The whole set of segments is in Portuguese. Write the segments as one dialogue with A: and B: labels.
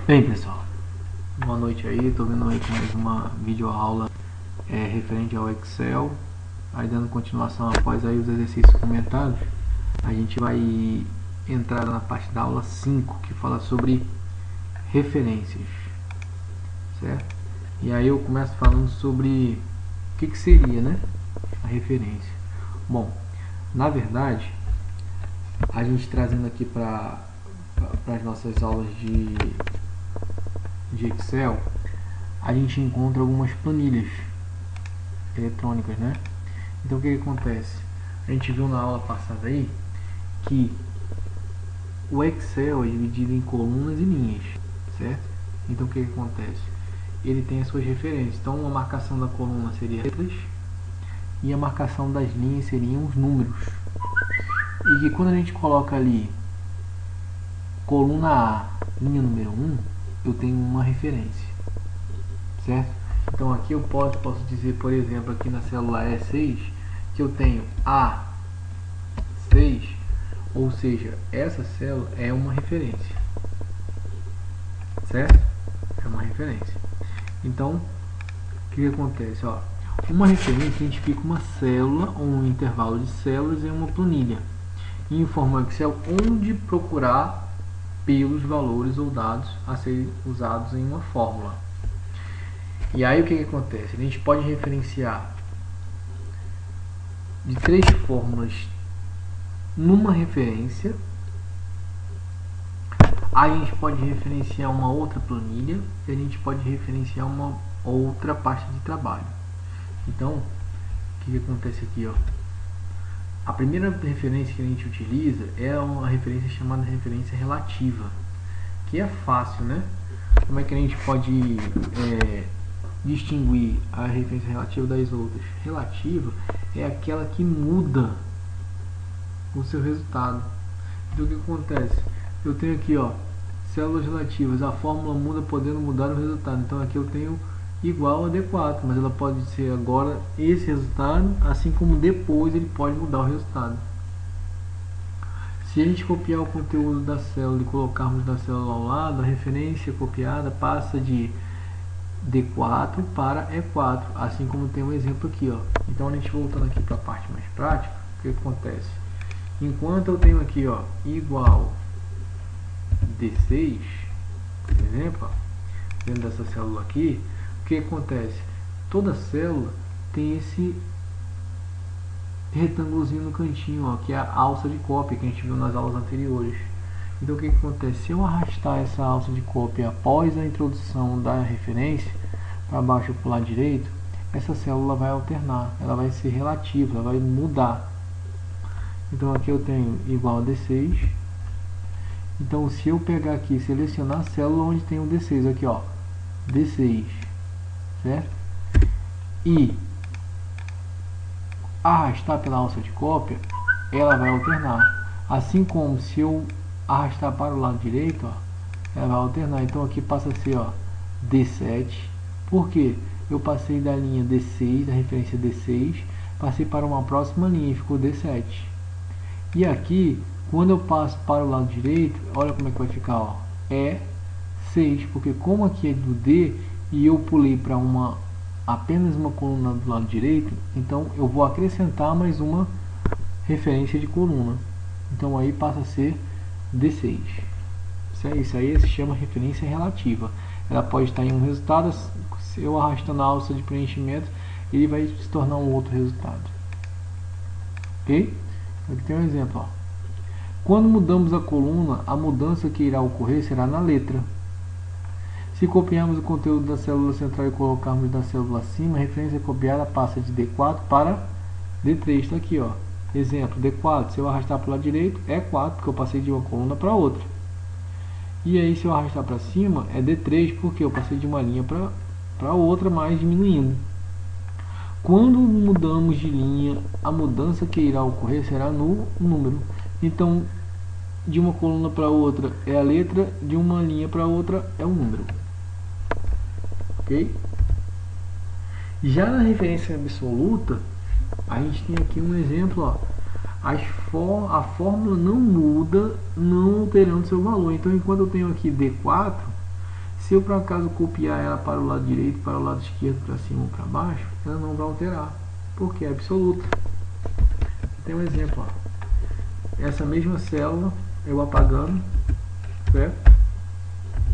A: Bem, pessoal, boa noite aí. Tô vindo aí com mais uma videoaula referente ao Excel. Aí, dando continuação após aí os exercícios comentados, a gente vai entrar na parte da aula 5, que fala sobre referências, certo? E aí eu começo falando sobre o que seria, né, a referência. Bom, na verdade, a gente trazendo aqui para as nossas aulas de Excel, a gente encontra algumas planilhas eletrônicas, né? Então o que acontece? A gente viu na aula passada aí que o Excel é dividido em colunas e linhas, certo? Então o que acontece? Ele tem as suas referências. Então a marcação da coluna seria letras e a marcação das linhas seriam os números. E que quando a gente coloca ali coluna A, linha número 1, eu tenho uma referência, certo? Então aqui eu posso dizer, por exemplo, aqui na célula E6, que eu tenho A6, ou seja, essa célula é uma referência, certo? É uma referência. Então, o que acontece? Ó, uma referência identifica uma célula ou um intervalo de células em uma planilha e informa o Excel onde procurar pelos valores ou dados a serem usados em uma fórmula. E aí o que acontece? A gente pode referenciar de 3 fórmulas numa referência. Aí a gente pode referenciar uma outra planilha e a gente pode referenciar uma outra pasta de trabalho. Então, o que acontece aqui? Ó? A primeira referência que a gente utiliza é uma referência chamada referência relativa, que é fácil, né? Como é que a gente pode distinguir a referência relativa das outras? Relativa é aquela que muda o seu resultado. Então o que acontece? Eu tenho aqui, ó, células relativas, a fórmula muda podendo mudar o resultado. Então aqui eu tenho igual a D4, mas ela pode ser agora esse resultado, assim como depois ele pode mudar o resultado. Se a gente copiar o conteúdo da célula e colocarmos na célula ao lado, a referência copiada passa de D4 para E4, assim como tem um exemplo aqui, ó. Então a gente voltando aqui para a parte mais prática, o que acontece? Enquanto eu tenho aqui, ó, igual D6, por exemplo, ó, dentro dessa célula aqui, o que acontece? Toda célula tem esse retângulozinho no cantinho, ó, que é a alça de cópia que a gente viu nas aulas anteriores. Então o que acontece? Se eu arrastar essa alça de cópia após a introdução da referência para baixo para o lado direito, essa célula vai alternar, ela vai ser relativa, ela vai mudar. Então aqui eu tenho igual a D6. Então se eu pegar aqui e selecionar a célula onde tem o D6, aqui ó, D6, certo? E arrastar pela alça de cópia, ela vai alternar. Assim como se eu arrastar para o lado direito, ó, ela vai alternar. Então aqui passa a ser, ó, D7. Por quê? Eu passei da linha D6, da referência D6, passei para uma próxima linha e ficou D7. E aqui, quando eu passo para o lado direito, olha como é que vai ficar, ó, é 6, porque como aqui é do D e eu pulei para apenas uma coluna do lado direito, então eu vou acrescentar mais uma referência de coluna. Então aí passa a ser D6. Isso aí se chama referência relativa. Ela pode estar em um resultado, se eu arrastando a alça de preenchimento, ele vai se tornar um outro resultado. Ok? Aqui tem um exemplo, ó. Quando mudamos a coluna, a mudança que irá ocorrer será na letra. Se copiarmos o conteúdo da célula central e colocarmos da célula acima, a referência copiada passa de D4 para D3. Está aqui, ó. Exemplo, D4, se eu arrastar para o lado direito, é 4, porque eu passei de uma coluna para outra. E aí, se eu arrastar para cima, é D3, porque eu passei de uma linha para outra, mas diminuindo. Quando mudamos de linha, a mudança que irá ocorrer será no número. Então, de uma coluna para outra é a letra, de uma linha para outra é o número. Ok? Já na referência absoluta, a gente tem aqui um exemplo, ó. A fórmula não muda, não alterando seu valor. Então, enquanto eu tenho aqui D4, Se eu por acaso copiar ela para o lado direito, para o lado esquerdo, para cima ou para baixo, ela não vai alterar, porque é absoluta. Tem um exemplo, ó. Essa mesma célula, eu apagando, certo?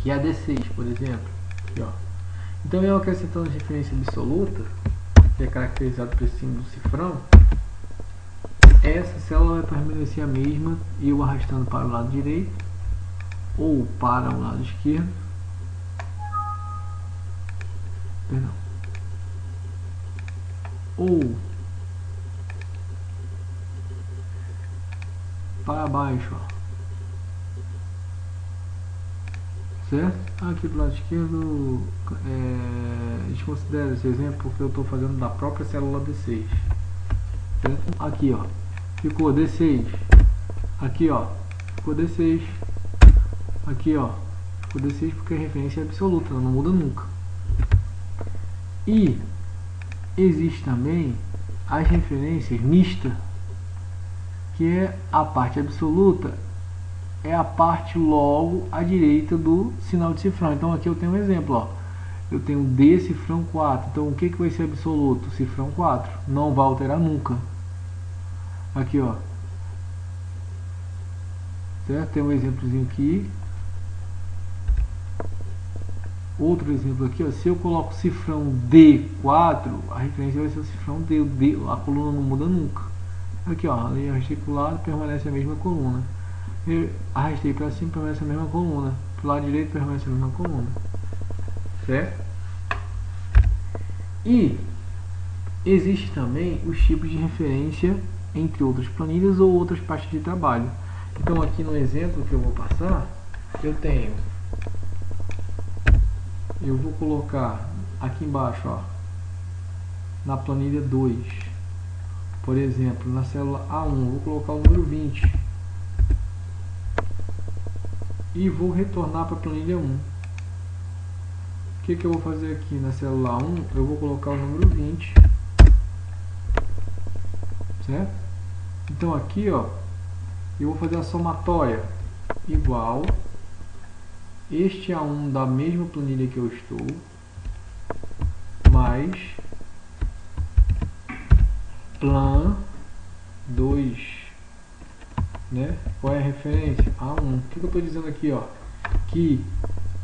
A: Que é a D6, por exemplo. Aqui, ó. Então eu acrescentando referência absoluta, que é caracterizado pelo símbolo cifrão, essa célula vai permanecer a mesma, e eu arrastando para o lado direito ou para o lado esquerdo, perdão, ou para baixo, ó. Certo? Aqui do lado esquerdo, a gente considera esse exemplo porque eu estou fazendo da própria célula D6. Certo? Aqui, ó, ficou D6. Aqui, ó, ficou D6. Aqui, ó, ficou D6 porque a referência é absoluta, ela não muda nunca. E existe também as referências mistas, que é a parte absoluta, é a parte logo à direita do sinal de cifrão. Então aqui eu tenho um exemplo, ó. Eu tenho D cifrão 4. Então o que vai ser absoluto? Cifrão 4. Não vai alterar nunca. Aqui, ó. Certo? Tem um exemplozinho aqui. Outro exemplo aqui, ó. Se eu coloco cifrão D4, a referência vai ser o cifrão D. A coluna não muda nunca. Aqui, ó. A linha articulada permanece a mesma coluna. Eu arrastei para cima, permanece a mesma coluna. Para o lado direito, permanece a mesma coluna. Certo? E existe também os tipos de referência entre outras planilhas ou outras partes de trabalho. Então aqui no exemplo que eu vou passar, eu vou colocar aqui embaixo, ó, na planilha 2, por exemplo, na célula A1, vou colocar o número 20 e vou retornar para a planilha 1. O que eu vou fazer aqui na célula 1? Eu vou colocar o número 20, certo? Então aqui, ó, eu vou fazer a somatória igual este A1 da mesma planilha que eu estou, mais plan 2, né? Qual é a referência? A1. O que eu estou dizendo aqui, ó? Que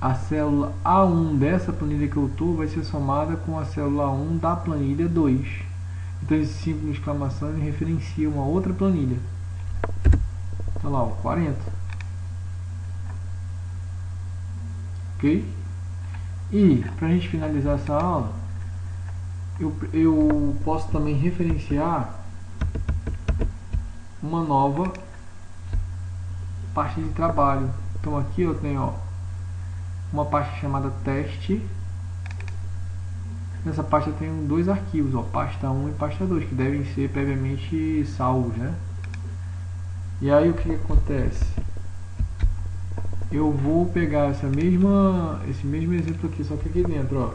A: a célula A1 dessa planilha que eu estou vai ser somada com a célula 1 da planilha 2. Então esse símbolo de exclamação referencia uma outra planilha. Olha lá, ó, 40. Ok? E para a gente finalizar essa aula, eu posso também referenciar uma nova parte de trabalho. Então aqui eu tenho, ó, uma pasta chamada teste. Nessa pasta eu tenho dois arquivos, ó, pasta 1 e pasta 2, que devem ser previamente salvos, né? E aí o que acontece? Eu vou pegar esse mesmo exemplo aqui, só que aqui dentro, ó,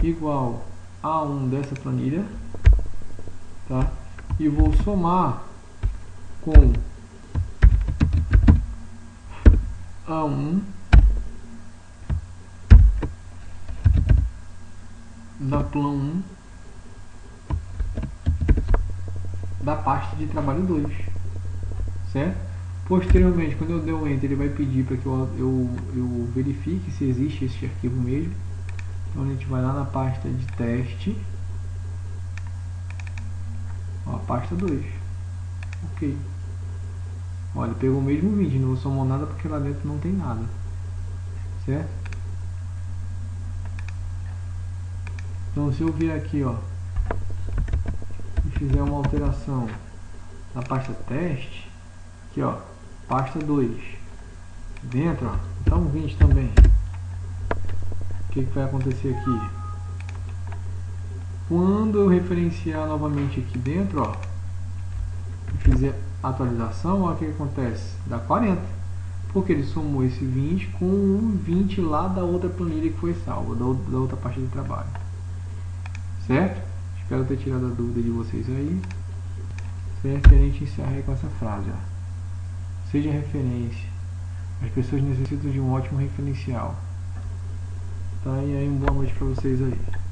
A: igual a 1 dessa planilha, tá? E vou somar com A1 da plan 1 da pasta de trabalho 2, certo? Posteriormente, quando eu der um enter, ele vai pedir para que eu verifique se existe esse arquivo mesmo. Então a gente vai lá na pasta de teste, ó, a pasta 2, ok. Olha, pegou o mesmo 20, não vou somar nada porque lá dentro não tem nada, certo? Então se eu vier aqui, ó, e fizer uma alteração na pasta teste, aqui, ó, pasta 2, dentro, ó, então 20 também. O que vai acontecer aqui? Quando eu referenciar novamente aqui dentro, ó, e fizer atualização, olha o que acontece, dá 40, porque ele somou esse 20 com o 20 lá da outra planilha que foi salva, da outra parte de trabalho, certo? Espero ter tirado a dúvida de vocês aí, certo? E a gente encerra aí com essa frase, ó. Seja referência, as pessoas necessitam de um ótimo referencial. Tá? E aí, boa noite para vocês aí.